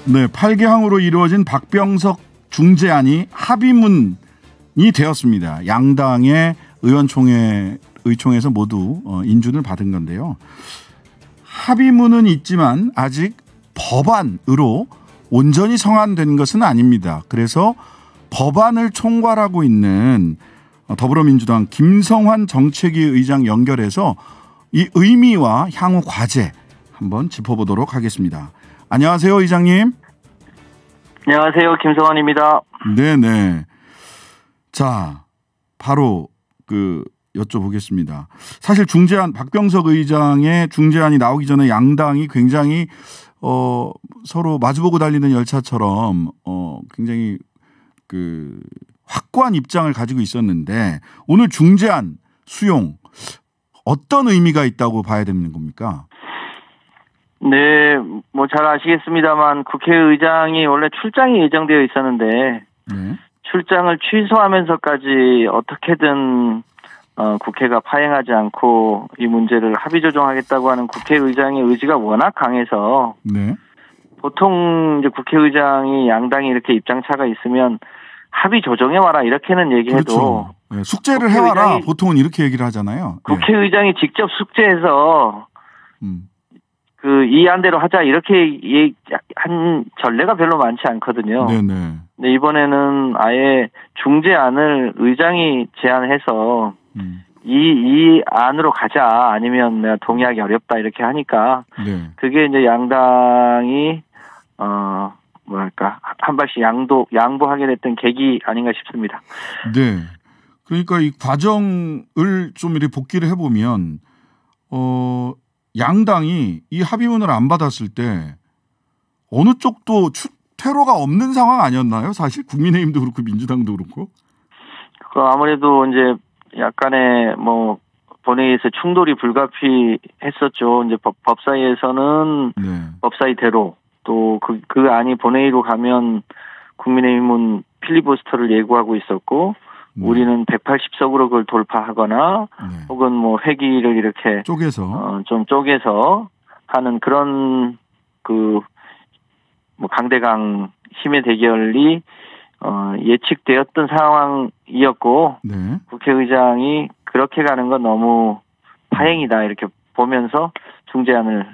네, 8개항으로 이루어진 박병석 중재안이 합의문이 되었습니다. 양당의 의총에서 모두 인준을 받은 건데요. 합의문은 있지만 아직 법안으로 온전히 성안된 것은 아닙니다. 그래서 법안을 총괄하고 있는 더불어민주당 김성환 정책위 의장 연결해서 이 의미와 향후 과제 한번 짚어보도록 하겠습니다. 안녕하세요, 의장님. 안녕하세요, 김성환입니다. 네네. 자, 바로 여쭤보겠습니다. 사실 중재안, 박병석 의장의 중재안이 나오기 전에 양당이 굉장히 서로 마주보고 달리는 열차처럼 굉장히 확고한 입장을 가지고 있었는데 오늘 중재안 수용 어떤 의미가 있다고 봐야 되는 겁니까? 네, 뭐 잘 아시겠습니다만 국회의장이 원래 출장이 예정되어 있었는데 네. 출장을 취소하면서까지 어떻게든 국회가 파행하지 않고 이 문제를 합의 조정하겠다고 하는 국회의장의 의지가 워낙 강해서 네. 보통 이제 국회의장이 양당이 이렇게 입장차가 있으면 합의 조정해 와라 이렇게는 얘기해도 그렇죠. 네, 숙제를 해와라 보통은 이렇게 얘기를 하잖아요. 국회의장이 직접 숙제해서 이 안대로 하자 이렇게 한 전례가 별로 많지 않거든요. 네네. 근데 이번에는 아예 중재안을 의장이 제안해서 이 안으로 가자 아니면 내가 동의하기 어렵다 이렇게 하니까 네. 그게 이제 양당이 한 발씩 양보하게 됐던 계기 아닌가 싶습니다. 네. 그러니까 이 과정을 좀 이렇게 복기를 해보면 양당이 이 합의문을 안 받았을 때 어느 쪽도 퇴로가 없는 상황 아니었나요? 사실 국민의힘도 그렇고 민주당도 그렇고. 아무래도 이제 약간의 본회의에서 충돌이 불가피했었죠. 이제 법사위에서는 네. 법사위대로 또 그 안이 본회의로 가면 국민의힘은 필리버스터를 예고하고 있었고 우리는 180석으로 그걸 돌파하거나 혹은 회기를 이렇게 쪼개서 좀 쪼개서 하는 그런 강대강 힘의 대결이 예측되었던 상황이었고 네. 국회의장이 그렇게 가는 건 너무 파행이다 이렇게 보면서 중재안을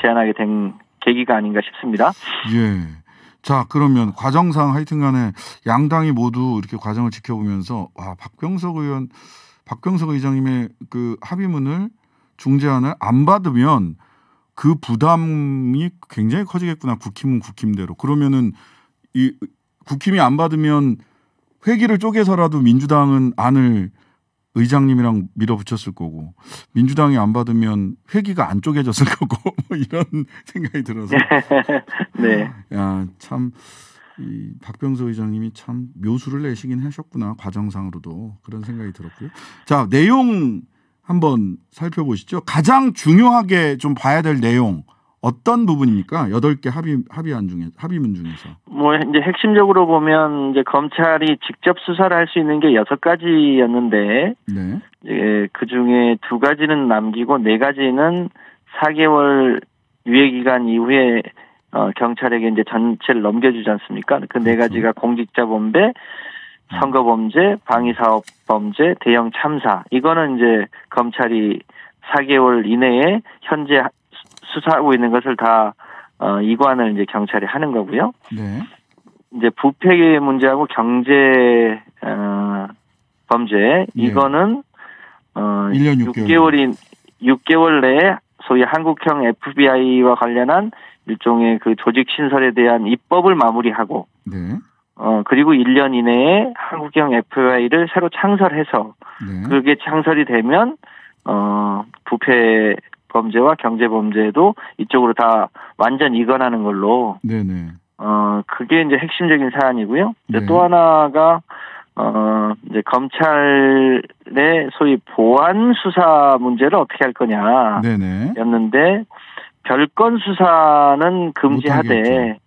제안하게 된 계기가 아닌가 싶습니다. 예. 자, 그러면 과정상 하여튼간에 양당이 모두 이렇게 과정을 지켜보면서 박병석 의장님의 합의문을 중재안을 안 받으면 그 부담이 굉장히 커지겠구나. 국힘은 국힘대로. 그러면은 이 국힘이 안 받으면 회기를 쪼개서라도 민주당은 안을 의장님이랑 밀어붙였을 거고 민주당이 안 받으면 회기가 안 쪼개졌을 거고 이런 생각이 들어서 네. 야, 참 이 박병석 의장님이 참 묘수를 내시긴 하셨구나. 과정상으로도 그런 생각이 들었고요. 자, 내용 한번 살펴보시죠. 가장 중요하게 좀 봐야 될 내용 어떤 부분입니까? 8개 합의문 중에서. 이제 핵심적으로 보면 이제 검찰이 직접 수사를 할 수 있는 게 6가지였는데, 네. 그 중에 2가지는 남기고 4가지는 4개월 유예 기간 이후에 경찰에게 이제 전체를 넘겨주지 않습니까? 그 4가지가 공직자범죄, 선거범죄, 방위사업범죄, 대형 참사. 이거는 이제 검찰이 4개월 이내에 현재 수사하고 있는 것을 다 이관을 이제 경찰이 하는 거고요. 네. 이제 부패 문제하고 경제 범죄 이거는 1년 6개월 내에 소위 한국형 FBI와 관련한 일종의 그 조직 신설에 대한 입법을 마무리하고 네. 그리고 1년 이내에 한국형 FBI를 새로 창설해서 네. 그게 창설이 되면 부패 범죄와 경제 범죄도 이쪽으로 다 완전 이관하는 걸로. 네네. 그게 이제 핵심적인 사안이고요. 이제 네. 또 하나가 이제 검찰의 소위 보안 수사 문제를 어떻게 할 거냐. 네네. 였는데 별건 수사는 금지하되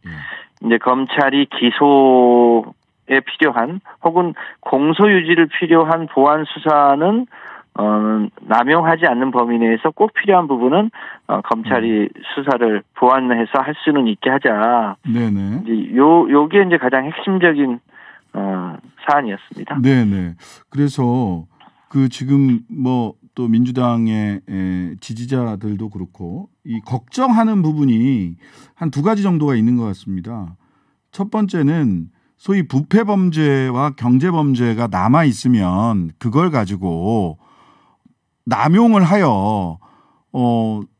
이제 검찰이 기소에 필요한 혹은 공소 유지를 필요한 보안 수사는 남용하지 않는 범위 내에서 꼭 필요한 부분은 검찰이 수사를 보완해서 할 수는 있게 하자. 네네. 이제 요게 이제 가장 핵심적인 사안이었습니다. 네네. 그래서 그 지금 뭐 또 민주당의 지지자들도 그렇고 이 걱정하는 부분이 한 두 가지 정도가 있는 것 같습니다. 첫 번째는 소위 부패 범죄와 경제 범죄가 남아 있으면 그걸 가지고 남용을 하여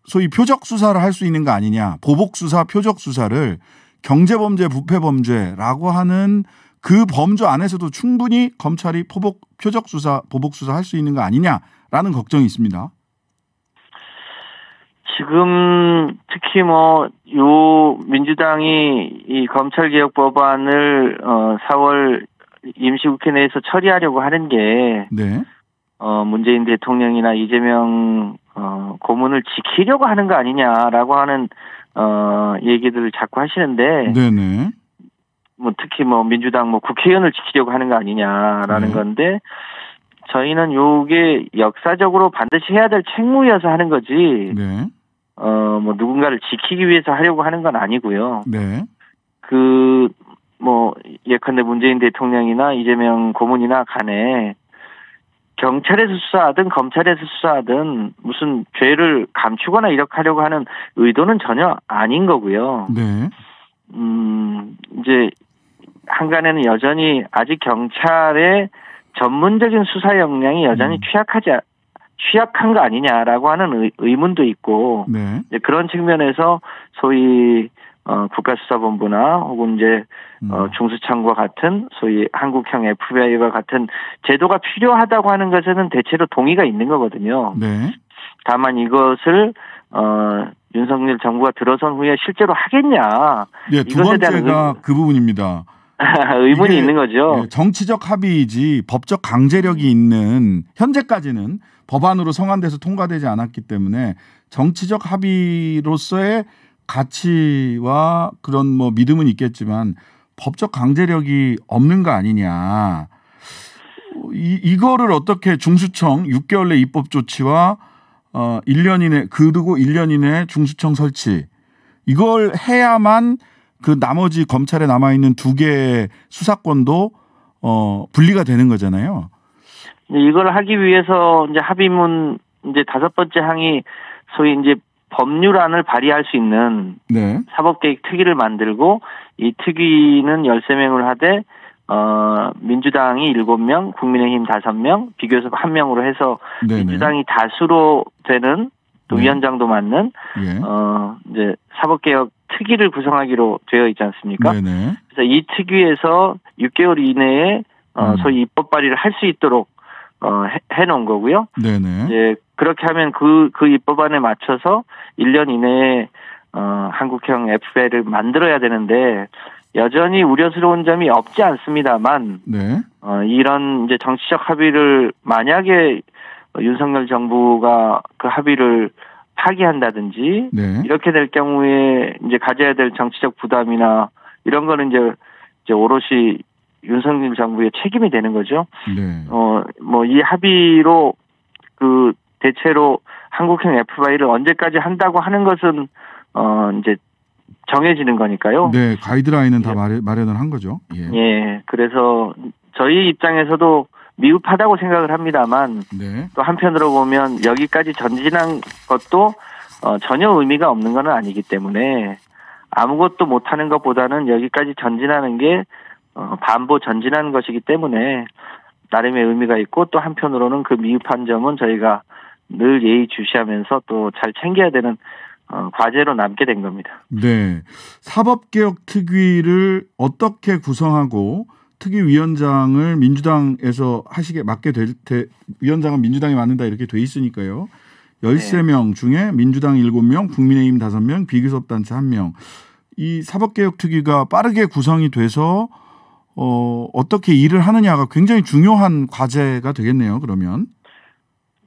소위 표적 수사를 할 수 있는 거 아니냐, 보복 수사, 표적 수사를 경제 범죄, 부패 범죄라고 하는 그 범주 안에서도 충분히 검찰이 표적 수사, 보복 수사 할 수 있는 거 아니냐라는 걱정이 있습니다. 지금 특히 요 민주당이 이 검찰개혁 법안을 4월 임시국회 내에서 처리하려고 하는 게 네. 문재인 대통령이나 이재명 고문을 지키려고 하는 거 아니냐라고 하는 얘기들을 자꾸 하시는데, 네네. 특히 민주당 국회의원을 지키려고 하는 거 아니냐라는 네. 건데, 저희는 요게 역사적으로 반드시 해야 될 책무여서 하는 거지. 네. 누군가를 지키기 위해서 하려고 하는 건 아니고요. 네. 예컨대 문재인 대통령이나 이재명 고문이나 간에 경찰에서 수사하든 검찰에서 수사하든 무슨 죄를 감추거나 이렇게 하려고 하는 의도는 전혀 아닌 거고요. 네. 이제 한간에는 여전히 아직 경찰의 전문적인 수사 역량이 여전히 취약한 거 아니냐라고 하는 의문도 있고, 네. 이제 그런 측면에서 소위 국가수사본부나 혹은 이제 중수청과 같은 소위 한국형 FBI와 같은 제도가 필요하다고 하는 것에는 대체로 동의가 있는 거거든요. 네. 다만 이것을 윤석열 정부가 들어선 후에 실제로 하겠냐? 네, 두 번째가 그 부분입니다. 의문이 있는 거죠. 정치적 합의이지 법적 강제력이 있는, 현재까지는 법안으로 성안돼서 통과되지 않았기 때문에 정치적 합의로서의 가치와 그런 믿음은 있겠지만 법적 강제력이 없는 거 아니냐. 이거를 어떻게 중수청 6개월 내 입법 조치와 1년 이내, 그리고 1년 이내 중수청 설치, 이걸 해야만 그 나머지 검찰에 남아있는 두 개의 수사권도 분리가 되는 거잖아요. 이걸 하기 위해서 이제 합의문 이제 5번째 항이 소위 이제 법률안을 발의할 수 있는 네. 사법개혁 특위를 만들고, 이 특위는 13명을 하되 민주당이 7명, 국민의힘 5명, 비교섭 1명으로 해서 네네. 민주당이 다수로 되는 또 네. 위원장도 맡는 예. 이제 사법개혁 특위를 구성하기로 되어 있지 않습니까? 네네. 그래서 이 특위에서 6개월 이내에 소위 입법 발의를 할 수 있도록 해놓은 거고요. 네네. 이제 그렇게 하면 그 입법안에 맞춰서 1년 이내에 한국형 FBI를 만들어야 되는데, 여전히 우려스러운 점이 없지 않습니다만, 네. 이런 이제 정치적 합의를 만약에 윤석열 정부가 그 합의를 파기한다든지, 네. 이렇게 될 경우에 이제 가져야 될 정치적 부담이나 이런 거는 이제 오롯이 윤석열 정부의 책임이 되는 거죠. 네. 이 합의로 대체로 한국형 FBI를 언제까지 한다고 하는 것은 이제 정해지는 거니까요. 네, 가이드라인은 다 마련을 한 거죠. 예. 예, 그래서 저희 입장에서도 미흡하다고 생각을 합니다만, 네. 또 한편으로 보면 여기까지 전진한 것도 전혀 의미가 없는 건 아니기 때문에, 아무것도 못하는 것보다는 여기까지 전진하는 게 반보 전진하는 것이기 때문에 나름의 의미가 있고, 또 한편으로는 그 미흡한 점은 저희가 늘 예의주시하면서 또 잘 챙겨야 되는 과제로 남게 된 겁니다. 네. 사법개혁 특위를 어떻게 구성하고 특위위원장을 민주당에서 맡게 될 때, 위원장은 민주당이 맡는다 이렇게 돼 있으니까요. 13명 중에 민주당 7명, 국민의힘 5명, 비교섭단체 1명. 이 사법개혁 특위가 빠르게 구성이 돼서 어떻게 일을 하느냐가 굉장히 중요한 과제가 되겠네요. 그러면.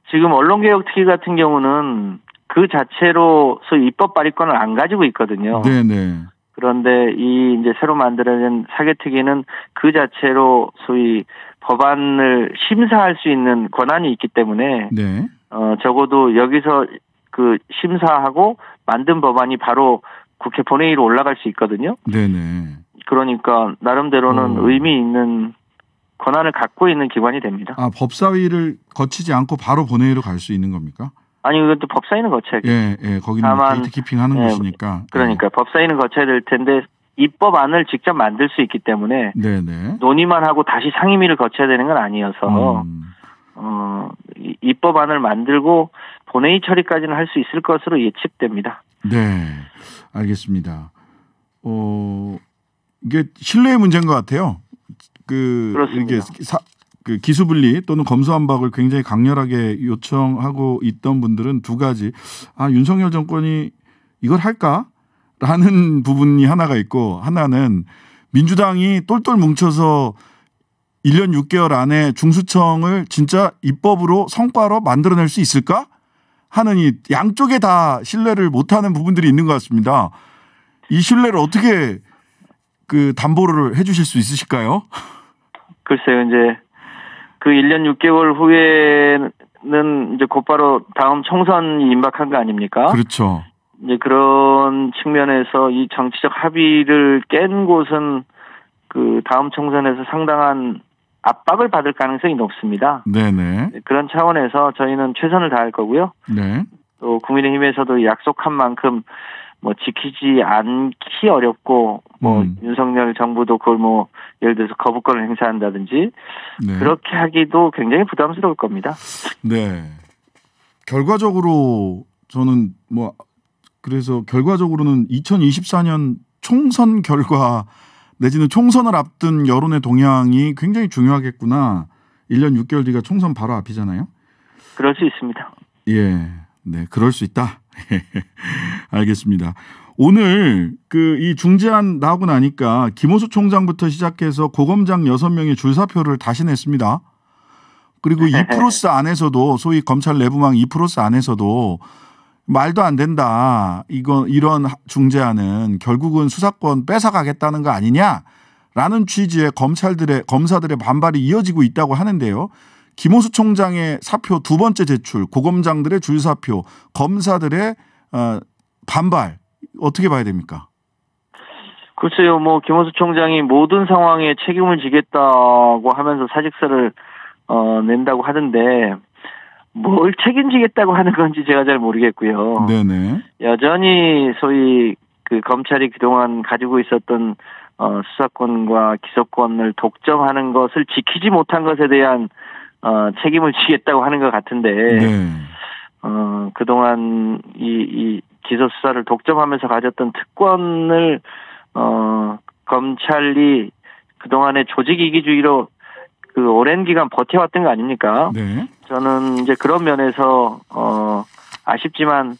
지금 언론개혁 특위 같은 경우는 그 자체로 소위 입법 발의권을 안 가지고 있거든요. 네네. 그런데 이 이제 새로 만들어진 사개특위는 그 자체로 소위 법안을 심사할 수 있는 권한이 있기 때문에 네. 적어도 여기서 그 심사하고 만든 법안이 바로 국회 본회의로 올라갈 수 있거든요. 네네. 그러니까 나름대로는 의미 있는 권한을 갖고 있는 기관이 됩니다. 아, 법사위를 거치지 않고 바로 본회의로 갈 수 있는 겁니까? 아니 이것도 법사위는 거쳐야겠죠. 예, 거기는 게이트키핑 하는 곳이니까. 그러니까 법사위는 거쳐야 될 텐데 입법안을 직접 만들 수 있기 때문에 네네. 논의만 하고 다시 상임위를 거쳐야 되는 건 아니어서 입법안을 만들고 본회의 처리까지는 할 수 있을 것으로 예측됩니다. 네, 알겠습니다. 이게 신뢰의 문제인 것 같아요. 그렇습니다. 이게 기수분리 또는 검수완박을 굉장히 강렬하게 요청하고 있던 분들은 두 가지. 윤석열 정권이 이걸 할까라는 부분이 하나가 있고, 하나는 민주당이 똘똘 뭉쳐서 1년 6개월 안에 중수청을 진짜 입법으로 성과로 만들어낼 수 있을까 하는 이 양쪽에 다 신뢰를 못하는 부분들이 있는 것 같습니다. 이 신뢰를 어떻게 담보를 해주실 수 있으실까요? 글쎄요, 이제 그 1년 6개월 후에는 이제 곧바로 다음 총선이 임박한 거 아닙니까? 그렇죠. 이제 그런 측면에서 이 정치적 합의를 깬 곳은 그 다음 총선에서 상당한 압박을 받을 가능성이 높습니다. 네네. 그런 차원에서 저희는 최선을 다할 거고요. 네. 또 국민의힘에서도 약속한 만큼 지키지 않기 어렵고 윤석열 정부도 그걸 예를 들어서 거부권을 행사한다든지 네. 그렇게 하기도 굉장히 부담스러울 겁니다. 네. 결과적으로 저는 그래서 결과적으로는 2024년 총선 결과 내지는 총선을 앞둔 여론의 동향이 굉장히 중요하겠구나. 1년 6개월 뒤가 총선 바로 앞이잖아요. 그럴 수 있습니다. 예. 네, 그럴 수 있다. 알겠습니다. 오늘 이 중재안 나오고 나니까 김호수 총장부터 시작해서 고검장 6명의 줄사표를 다시 냈습니다. 그리고 이프로스 안에서도 소위 검찰 내부망 이프로스 안에서도 말도 안 된다. 이런 중재안은 결국은 수사권 뺏어가겠다는 거 아니냐라는 취지의 검사들의 반발이 이어지고 있다고 하는데요. 김호수 총장의 사표 두 번째 제출, 고검장들의 줄사표, 검사들의 반발 어떻게 봐야 됩니까? 글쎄요, 김호수 총장이 모든 상황에 책임을 지겠다고 하면서 사직서를 낸다고 하던데 뭘 책임지겠다고 하는 건지 제가 잘 모르겠고요. 네네. 여전히 소위 그 검찰이 그동안 가지고 있었던 수사권과 기소권을 독점하는 것을 지키지 못한 것에 대한 책임을 지겠다고 하는 것 같은데, 네. 그동안 이 기소 수사를 독점하면서 가졌던 특권을 검찰이 그동안의 조직 이기주의로 그 오랜 기간 버텨왔던 거 아닙니까? 네. 저는 이제 그런 면에서 아쉽지만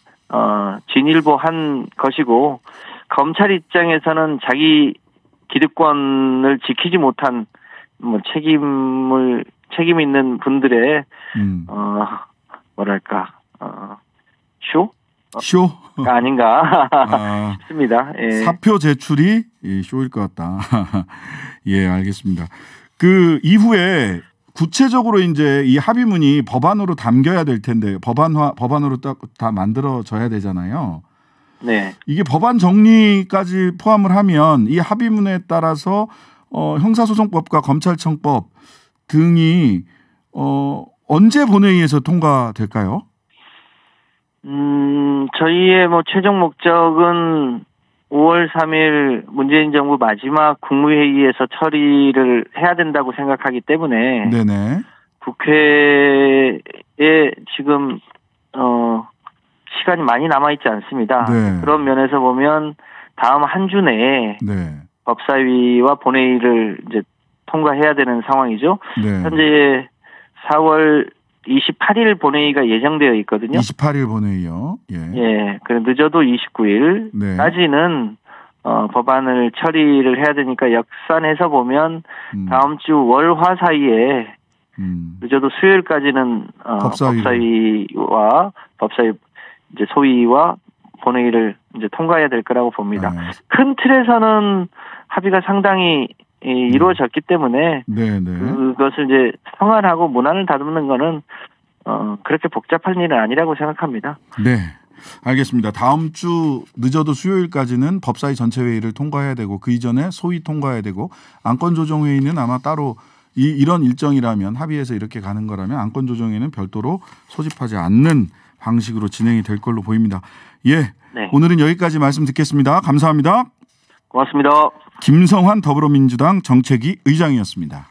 진일보한 것이고 검찰 입장에서는 자기 기득권을 지키지 못한 책임 있는 분들의 쇼가 아닌가 싶습니다. 예. 사표 제출이 쇼일 것 같다. 예, 알겠습니다. 그 이후에 구체적으로 이제 이 합의문이 법안으로 담겨야 될 텐데 법안으로 딱 다 만들어져야 되잖아요. 네. 이게 법안 정리까지 포함을 하면 이 합의문에 따라서 형사소송법과 검찰청법 등이 언제 본회의에서 통과될까요? 저희의 최종 목적은 5월 3일 문재인 정부 마지막 국무회의에서 처리를 해야 된다고 생각하기 때문에 네네. 국회에 지금 시간이 많이 남아있지 않습니다. 네. 그런 면에서 보면 다음 한 주 내에 네. 법사위와 본회의를 이제 통과해야 되는 상황이죠. 네. 현재 4월 28일 본회의가 예정되어 있거든요. 28일 본회의요. 예. 예, 늦어도 29일까지는 법안을 처리를 해야 되니까 역산해서 보면 다음 주 월화 사이에 늦어도 수요일까지는 법사위와 이제 소위와 본회의를 이제 통과해야 될 거라고 봅니다. 큰 틀에서는 합의가 상당히 이루어졌기 때문에 네, 네. 그것을 이제 성안하고 문안을 다듬는 거는 그렇게 복잡한 일은 아니라고 생각합니다. 네. 알겠습니다. 다음 주 늦어도 수요일까지는 법사위 전체 회의를 통과해야 되고 그 이전에 소위 통과해야 되고 안건조정회의는 아마 따로 이런 일정이라면 합의해서 이렇게 가는 거라면 안건조정회의는 별도로 소집하지 않는 방식으로 진행이 될 걸로 보입니다. 예, 네. 오늘은 여기까지 말씀 듣겠습니다. 감사합니다. 고맙습니다. 김성환 더불어민주당 정책위 의장이었습니다.